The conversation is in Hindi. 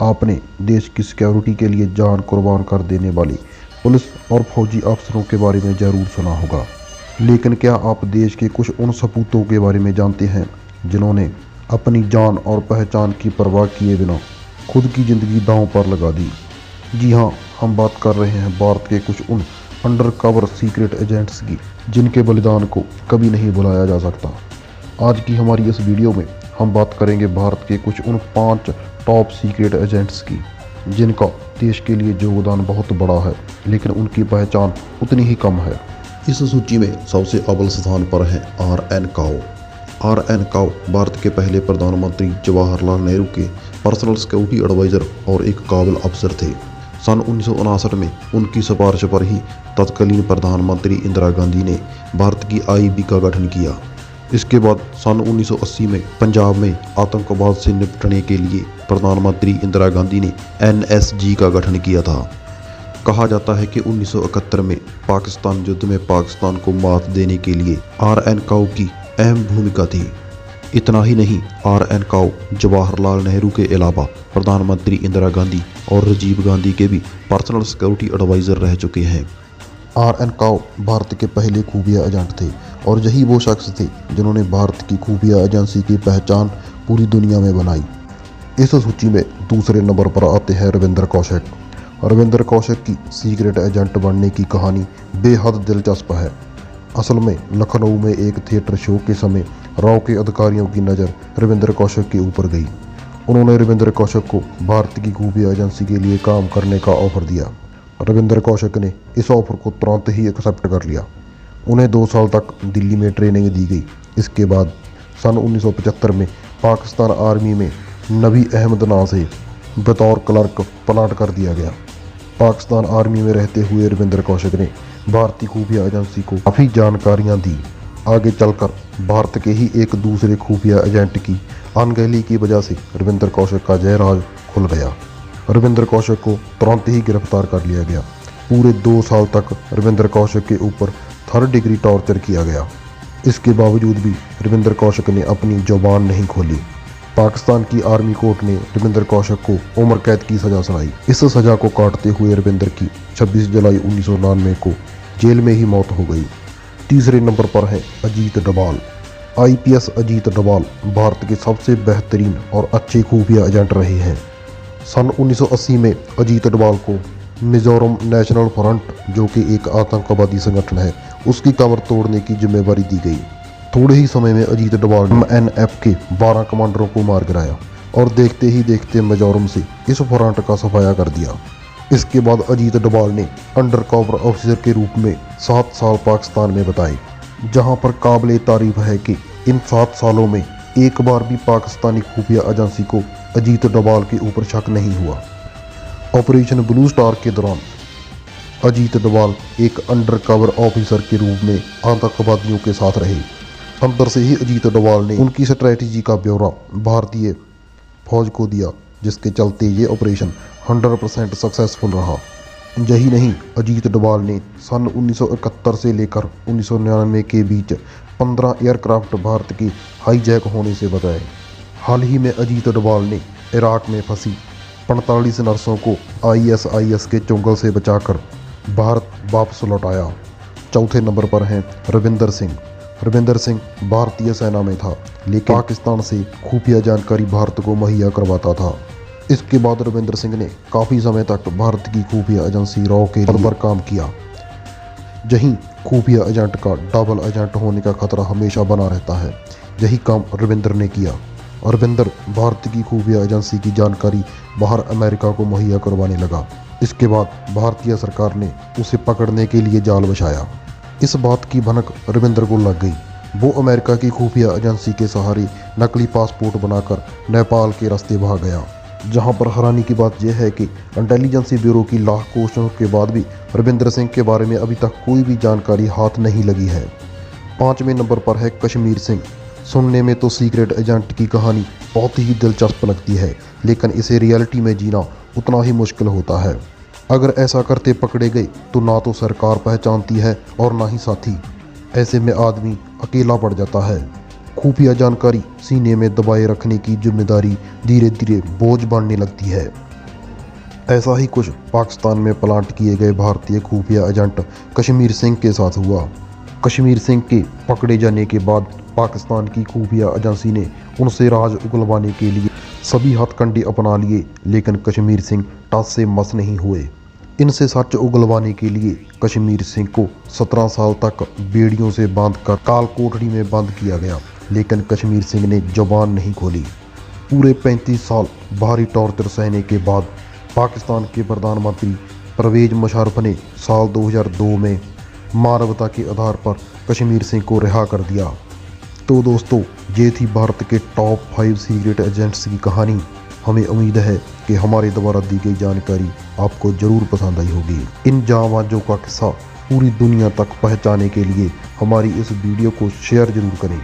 आपने देश की सिक्योरिटी के लिए जान कुर्बान कर देने वाले पुलिस और फौजी अफसरों के बारे में ज़रूर सुना होगा, लेकिन क्या आप देश के कुछ उन सपूतों के बारे में जानते हैं जिन्होंने अपनी जान और पहचान की परवाह किए बिना खुद की ज़िंदगी दांव पर लगा दी? जी हाँ, हम बात कर रहे हैं भारत के कुछ उन अंडरकवर सीक्रेट एजेंट्स की जिनके बलिदान को कभी नहीं भुलाया जा सकता। आज की हमारी इस वीडियो में हम बात करेंगे भारत के कुछ उन 5 टॉप सीक्रेट एजेंट्स की जिनका देश के लिए योगदान बहुत बड़ा है, लेकिन उनकी पहचान उतनी ही कम है। इस सूची में सबसे अव्वल स्थान पर है आर.एन. काओ। आर.एन. काओ भारत के पहले प्रधानमंत्री जवाहरलाल नेहरू के पर्सनल सिक्योरिटी एडवाइज़र और एक काबिल अफसर थे। सन 1959 में उनकी सिफारिश पर ही तत्कालीन प्रधानमंत्री इंदिरा गांधी ने भारत की आईबी का गठन किया। इसके बाद सन 1980 में पंजाब में आतंकवाद से निपटने के लिए प्रधानमंत्री इंदिरा गांधी ने एनएसजी का गठन किया था। कहा जाता है कि 1971 में पाकिस्तान युद्ध में पाकिस्तान को मात देने के लिए आर.एन. काओ की अहम भूमिका थी। इतना ही नहीं, आर.एन. काओ जवाहरलाल नेहरू के अलावा प्रधानमंत्री इंदिरा गांधी और राजीव गांधी के भी पर्सनल सिक्योरिटी एडवाइज़र रह चुके हैं। आर.एन. काओ भारत के पहले खुफिया एजेंट थे और यही वो शख्स थे जिन्होंने भारत की खुफिया एजेंसी की पहचान पूरी दुनिया में बनाई। इस सूची में दूसरे नंबर पर आते हैं रविंद्र कौशिक। रविंद्र कौशिक की सीक्रेट एजेंट बनने की कहानी बेहद दिलचस्प है। असल में लखनऊ में एक थिएटर शो के समय राव के अधिकारियों की नज़र रविंद्र कौशिक के ऊपर गई। उन्होंने रविंद्र कौशिक को भारत की खुफिया एजेंसी के लिए काम करने का ऑफर दिया। रविंद्र कौशिक ने इस ऑफर को तुरंत ही एक्सेप्ट कर लिया। उन्हें 2 साल तक दिल्ली में ट्रेनिंग दी गई। इसके बाद सन 1975 में पाकिस्तान आर्मी में नबी अहमद नाम से बतौर क्लर्क प्लांट कर दिया गया। पाकिस्तान आर्मी में रहते हुए रविंद्र कौशिक ने भारतीय खुफिया एजेंसी को काफ़ी जानकारियां दी। आगे चलकर भारत के ही एक दूसरे खुफिया एजेंट की अनगहली की वजह से रविंद्र कौशिक का जयराज खुल गया। रविंद्र कौशिक को तुरंत ही गिरफ्तार कर लिया गया। पूरे 2 साल तक रविंद्र कौशिक के ऊपर 3rd डिग्री टॉर्चर किया गया। इसके बावजूद भी रविंद्र कौशिक ने अपनी जुबान नहीं खोली। पाकिस्तान की आर्मी कोर्ट ने रविंद्र कौशिक को उम्र कैद की सज़ा सुनाई। इस सज़ा को काटते हुए रविंद्र की 26 जुलाई 1999 को जेल में ही मौत हो गई। तीसरे नंबर पर है अजीत डोभाल। आईपीएस अजीत डोभाल भारत के सबसे बेहतरीन और अच्छे खुफिया एजेंट रहे हैं। सन 1980 में अजीत डोभाल को मिजोरम नेशनल फ्रंट, जो कि एक आतंकवादी संगठन है, उसकी कमर तोड़ने की जिम्मेदारी दी गई। थोड़े ही समय में अजीत डोभाल ने एमएनएफ के 12 कमांडरों को मार गिराया और देखते ही देखते मिजोरम से इस फ्रंट का सफाया कर दिया। इसके बाद अजीत डोभाल ने अंडरकवर ऑफिसर के रूप में 7 साल पाकिस्तान में बिताए, जहां पर काबिले तारीफ है कि इन 7 सालों में एक बार भी पाकिस्तानी खुफिया एजेंसी को अजीत डोभाल के ऊपर शक नहीं हुआ। ऑपरेशन ब्लू स्टार के दौरान अजीत डोभाल एक अंडरकवर ऑफिसर के रूप में आतंकवादियों के साथ रहे। अंदर से ही अजीत डोभाल ने उनकी स्ट्रैटेजी का ब्यौरा भारतीय फौज को दिया, जिसके चलते ये ऑपरेशन 100% सक्सेसफुल रहा। यही नहीं, अजीत डोभाल ने सन 1971 से लेकर 1999 के बीच 15 एयरक्राफ्ट भारत के हाईजैक होने से बचाए। हाल ही में अजीत डोभाल ने इराक में फंसी 45 नर्सों को आईएसआईएस के चुंगल से बचाकर भारत वापस लौटाया। चौथे नंबर पर हैं रविंदर सिंह। रविंदर सिंह भारतीय सेना में था, लेकिन पाकिस्तान से खुफिया जानकारी भारत को मुहैया करवाता था। इसके बाद रविंदर सिंह ने काफ़ी समय तक भारत की खुफिया एजेंसी राव के पद पर काम किया। यहीं खुफिया एजेंट का डबल एजेंट होने का खतरा हमेशा बना रहता है। यही काम रविंदर ने किया और रविंदर भारत की खुफिया एजेंसी की जानकारी बाहर अमेरिका को मुहैया करवाने लगा। इसके बाद भारतीय सरकार ने उसे पकड़ने के लिए जाल बिछाया। इस बात की भनक रविंदर को लग गई। वो अमेरिका की खुफिया एजेंसी के सहारे नकली पासपोर्ट बनाकर नेपाल के रास्ते भाग गया। जहां पर हैरानी की बात यह है कि इंटेलिजेंस ब्यूरो की लाख कोशिशों के बाद भी रविंदर सिंह के बारे में अभी तक कोई भी जानकारी हाथ नहीं लगी है। 5वें नंबर पर है कश्मीर सिंह। सुनने में तो सीक्रेट एजेंट की कहानी बहुत ही दिलचस्प लगती है, लेकिन इसे रियलिटी में जीना उतना ही मुश्किल होता है। अगर ऐसा करते पकड़े गए तो ना तो सरकार पहचानती है और ना ही साथी। ऐसे में आदमी अकेला पड़ जाता है। खुफिया जानकारी सीने में दबाए रखने की जिम्मेदारी धीरे धीरे बोझ बनने लगती है। ऐसा ही कुछ पाकिस्तान में प्लांट किए गए भारतीय खुफिया एजेंट कश्मीर सिंह के साथ हुआ। कश्मीर सिंह के पकड़े जाने के बाद पाकिस्तान की खुफिया एजेंसी ने उनसे राज उगलवाने के लिए सभी हथकंडे अपना लिए, लेकिन कश्मीर सिंह टस से मस नहीं हुए। इनसे सच उगलवाने के लिए कश्मीर सिंह को 17 साल तक बेड़ियों से बांधकर काल कोठड़ी में बंद किया गया, लेकिन कश्मीर सिंह ने जुबान नहीं खोली। पूरे 35 साल भारी टॉर्चर सहने के बाद पाकिस्तान के प्रधानमंत्री परवेज मुशर्रफ ने साल 2002 में मानवता के आधार पर कश्मीर सिंह को रिहा कर दिया। तो दोस्तों, ये थी भारत के टॉप 5 सीक्रेट एजेंट्स की कहानी। हमें उम्मीद है कि हमारे द्वारा दी गई जानकारी आपको जरूर पसंद आई होगी। इन जांबाजों का किस्सा पूरी दुनिया तक पहुंचाने के लिए हमारी इस वीडियो को शेयर जरूर करें।